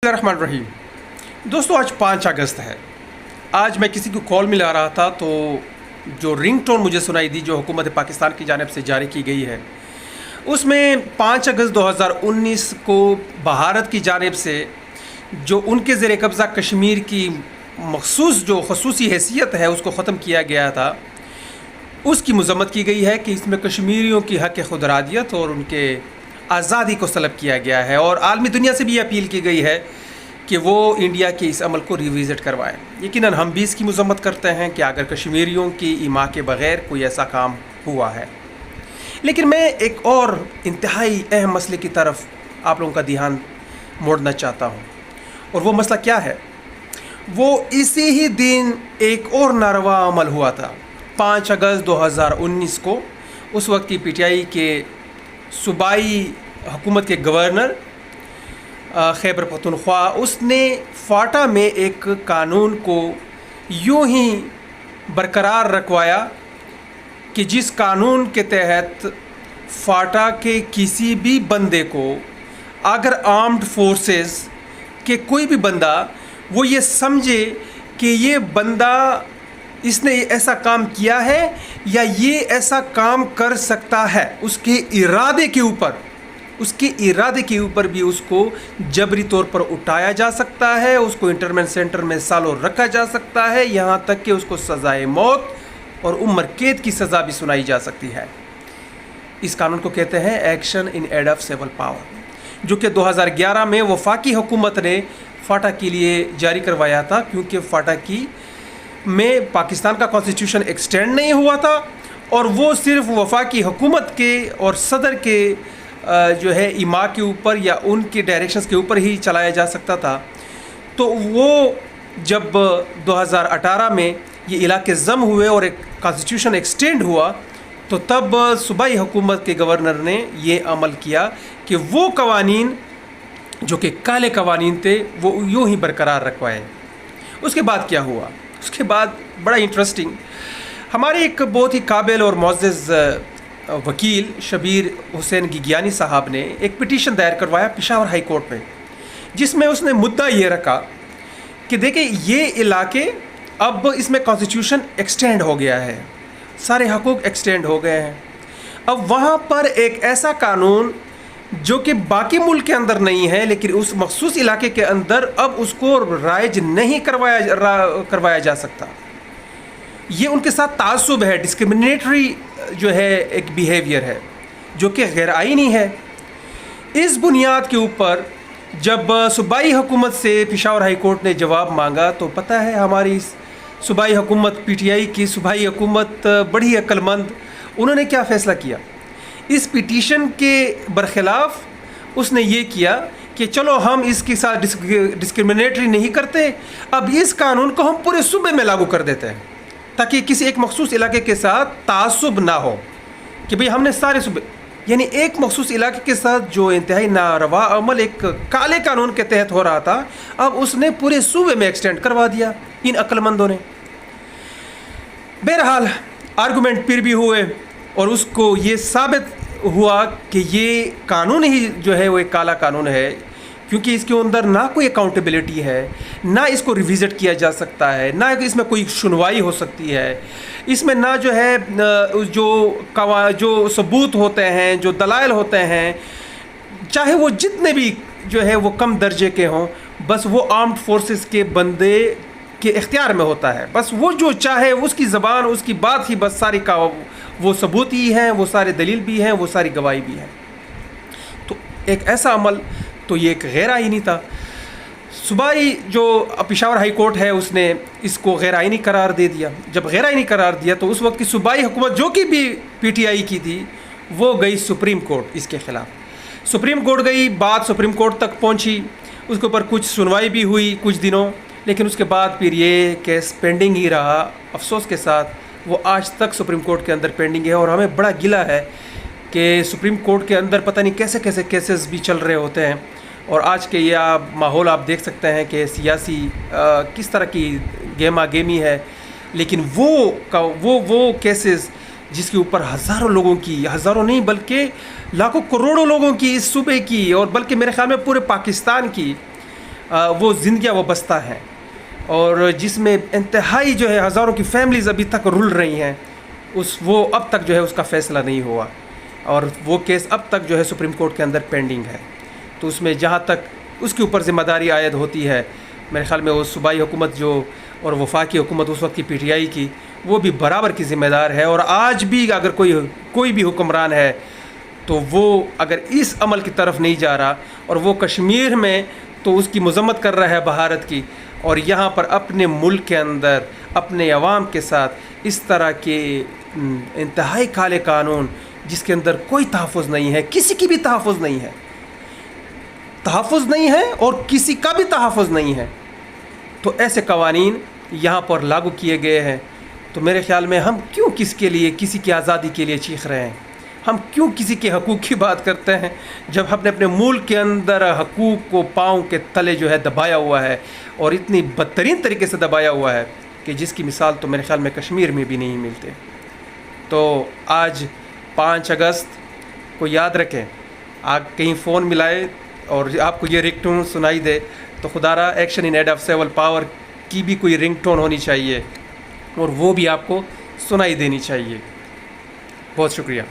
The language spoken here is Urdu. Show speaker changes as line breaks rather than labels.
الرحمن الرحیم دوستو، آج 5 اگست ہے۔ آج میں کسی کو کال ملا رہا تھا تو جو رنگ ٹون مجھے سنائی دی جو حکومت پاکستان کی جانب سے جاری کی گئی ہے، اس میں 5 اگست 2019 کو بھارت کی جانب سے جو ان کے زیر قبضہ کشمیر کی مخصوص جو خصوصی حیثیت ہے اس کو ختم کیا گیا تھا، اس کی مذمت کی گئی ہے کہ اس میں کشمیریوں کی حق خود ارادیت اور ان کے آزادی کو طلب کیا گیا ہے، اور عالمی دنیا سے بھی یہ اپیل کی گئی ہے کہ وہ انڈیا کے اس عمل کو ریوزٹ کروائیں۔ یقیناً ہم بھی اس کی مذمت کرتے ہیں کہ اگر کشمیریوں کی ایما کے بغیر کوئی ایسا کام ہوا ہے، لیکن میں ایک اور انتہائی اہم مسئلے کی طرف آپ لوگوں کا دھیان موڑنا چاہتا ہوں، اور وہ مسئلہ کیا ہے؟ وہ اسی ہی دن ایک اور ناروا عمل ہوا تھا 5 اگست 2019 کو۔ اس وقت کی پی ٹی آئی کے صوبائی حکومت کے گورنر خیبر پختونخوا، اس نے فاٹا میں ایک قانون کو یوں ہی برقرار رکھوایا کہ جس قانون کے تحت فاٹا کے کسی بھی بندے کو اگر آرمڈ فورسز کے کوئی بھی بندہ وہ یہ سمجھے کہ یہ بندہ اس نے ایسا کام کیا ہے یا یہ ایسا کام کر سکتا ہے، اس کے ارادے کے اوپر بھی اس کو جبری طور پر اٹھایا جا سکتا ہے، اس کو انٹرمنٹ سینٹر میں سالوں رکھا جا سکتا ہے، یہاں تک کہ اس کو سزائے موت اور عمر قید کی سزا بھی سنائی جا سکتی ہے۔ اس قانون کو کہتے ہیں action in aid of civil power, جو کہ 2011 میں وفاقی حکومت نے فاٹا کے لیے جاری کروایا تھا، کیونکہ فاٹا کی میں پاکستان کا کانسٹیٹیوشن ایکسٹینڈ نہیں ہوا تھا اور وہ صرف وفاقی حکومت کے اور صدر کے جو ہے ایما کے اوپر یا ان کے ڈائریکشنز کے اوپر ہی چلایا جا سکتا تھا۔ تو وہ جب 2018 میں یہ علاقے ضم ہوئے اور ایک کانسٹیٹیوشن ایکسٹینڈ ہوا تو تب صوبائی حکومت کے گورنر نے یہ عمل کیا کہ وہ قوانین جو کہ کالے قوانین تھے وہ یوں ہی برقرار رکھوائے۔ اس کے بعد کیا ہوا؟ اس کے بعد بڑا انٹرسٹنگ، ہمارے ایک بہت ہی قابل اور معزز وکیل شبیر حسین گیگیانی صاحب نے ایک پٹیشن دائر کروایا پشاور ہائی کورٹ میں، جس میں اس نے مدعا یہ رکھا کہ دیکھیں یہ علاقے اب اس میں کانسٹیٹیوشن ایکسٹینڈ ہو گیا ہے، سارے حقوق ایکسٹینڈ ہو گئے ہیں، اب وہاں پر ایک ایسا قانون جو کہ باقی ملک کے اندر نہیں ہے لیکن اس مخصوص علاقے کے اندر اب اس کو رائج نہیں کروایا جا سکتا۔ یہ ان کے ساتھ تعصب ہے، ڈسکرمنیٹری جو ہے ایک بیہیویئر ہے جو کہ غیر آئینی ہے۔ اس بنیاد کے اوپر جب صوبائی حکومت سے پشاور ہائی کورٹ نے جواب مانگا تو پتہ ہے ہماری صوبائی حکومت پی ٹی آئی کی صوبائی حکومت بڑی عقل مند، انہوں نے کیا فیصلہ کیا؟ اس پٹیشن کے برخلاف اس نے یہ کیا کہ چلو ہم اس کے ساتھ ڈسکرمنیٹری نہیں کرتے، اب اس قانون کو ہم پورے صوبے میں لاگو کر دیتے ہیں تاکہ کسی ایک مخصوص علاقے کے ساتھ تعصب نہ ہو کہ بھئی ہم نے سارے صوبے، یعنی ایک مخصوص علاقے کے ساتھ جو انتہائی ناروا عمل ایک کالے قانون کے تحت ہو رہا تھا اب اس نے پورے صوبے میں ایکسٹینڈ کروا دیا ان عقل مندوں نے۔ بہرحال آرگومنٹ پھر بھی ہوئے اور اس کو یہ ثابت ہوا کہ یہ قانون ہی جو ہے وہ ایک کالا قانون ہے، کیونکہ اس کے اندر نہ کوئی اکاؤنٹیبلٹی ہے، نہ اس کو ریوزٹ کیا جا سکتا ہے، نہ اس میں کوئی سنوائی ہو سکتی ہے، اس میں نہ جو ہے جو ثبوت ہوتے ہیں، جو دلائل ہوتے ہیں، چاہے وہ جتنے بھی جو ہے وہ کم درجے کے ہوں، بس وہ آرمڈ فورسز کے بندے کے اختیار میں ہوتا ہے، بس وہ جو چاہے اس کی زبان اس کی بات ہی بس ساری کا وہ ثبوت ہی ہیں، وہ سارے دلیل بھی ہیں، وہ ساری گواہی بھی ہیں۔ تو ایک ایسا عمل تو یہ ایک غیر آئینی تھا۔ صوبائی جو پشاور ہائی کورٹ ہے اس نے اس کو غیر آئینی قرار دے دیا۔ جب غیر آئینی قرار دیا تو اس وقت کی صوبائی حکومت جو کہ بھی پی ٹی آئی کی تھی وہ گئی سپریم کورٹ اس کے خلاف۔ سپریم کورٹ گئی، بات سپریم کورٹ تک پہنچی، اس کے اوپر کچھ سنوائی بھی ہوئی کچھ دنوں، لیکن اس کے بعد پھر یہ کیس پینڈنگ ہی رہا۔ افسوس کے ساتھ وہ آج تک سپریم کورٹ کے اندر پینڈنگ ہے، اور ہمیں بڑا گلہ ہے کہ سپریم کورٹ کے اندر پتہ نہیں کیسے کیسے کیسز بھی چل رہے ہوتے ہیں، اور آج کے یہ ماحول آپ دیکھ سکتے ہیں کہ سیاسی کس طرح کی گیما گیمی ہے، لیکن وہ کیسز جس کے اوپر ہزاروں لوگوں کی، ہزاروں نہیں بلکہ لاکھوں کروڑوں لوگوں کی اس صوبے کی اور بلکہ میرے خیال میں پورے پاکستان کی وہ زندگیاں وابستہ ہیں، اور جس میں انتہائی جو ہے ہزاروں کی فیملیز ابھی تک رل رہی ہیں، وہ اب تک جو ہے اس کا فیصلہ نہیں ہوا، اور وہ کیس اب تک جو ہے سپریم کورٹ کے اندر پینڈنگ ہے۔ تو اس میں جہاں تک اس کے اوپر ذمہ داری عائد ہوتی ہے، میرے خیال میں وہ صوبائی حکومت جو اور وفاقی حکومت اس وقت کی پی ٹی آئی کی، وہ بھی برابر کی ذمہ دار ہے۔ اور آج بھی اگر کوئی بھی حکمران ہے تو وہ اگر اس عمل کی طرف نہیں جا رہا، اور وہ کشمیر میں تو اس کی مذمت کر رہا ہے بھارت کی، اور یہاں پر اپنے ملک کے اندر اپنے عوام کے ساتھ اس طرح کے انتہائی کالے قانون جس کے اندر کوئی تحفظ نہیں ہے، کسی کی بھی تحفظ نہیں ہے اور کسی کا بھی تحفظ نہیں ہے، تو ایسے قوانین یہاں پر لاگو کیے گئے ہیں۔ تو میرے خیال میں ہم کیوں کس کے لیے، کسی کی آزادی کے لیے چیخ رہے ہیں؟ ہم کیوں کسی کے حقوق کی بات کرتے ہیں جب ہم نے اپنے ملک کے اندر حقوق کو پاؤں کے تلے جو ہے دبایا ہوا ہے، اور اتنی بدترین طریقے سے دبایا ہوا ہے کہ جس کی مثال تو میرے خیال میں کشمیر میں بھی نہیں ملتے۔ تو آج 5 اگست کو یاد رکھیں، آپ کہیں فون ملائے اور آپ کو یہ رنگ ٹون سنائی دے تو خدا را action in aid of civil power کی بھی کوئی رنگ ٹون ہونی چاہیے، اور وہ بھی آپ کو سنائی دینی چاہیے۔ بہت شکریہ۔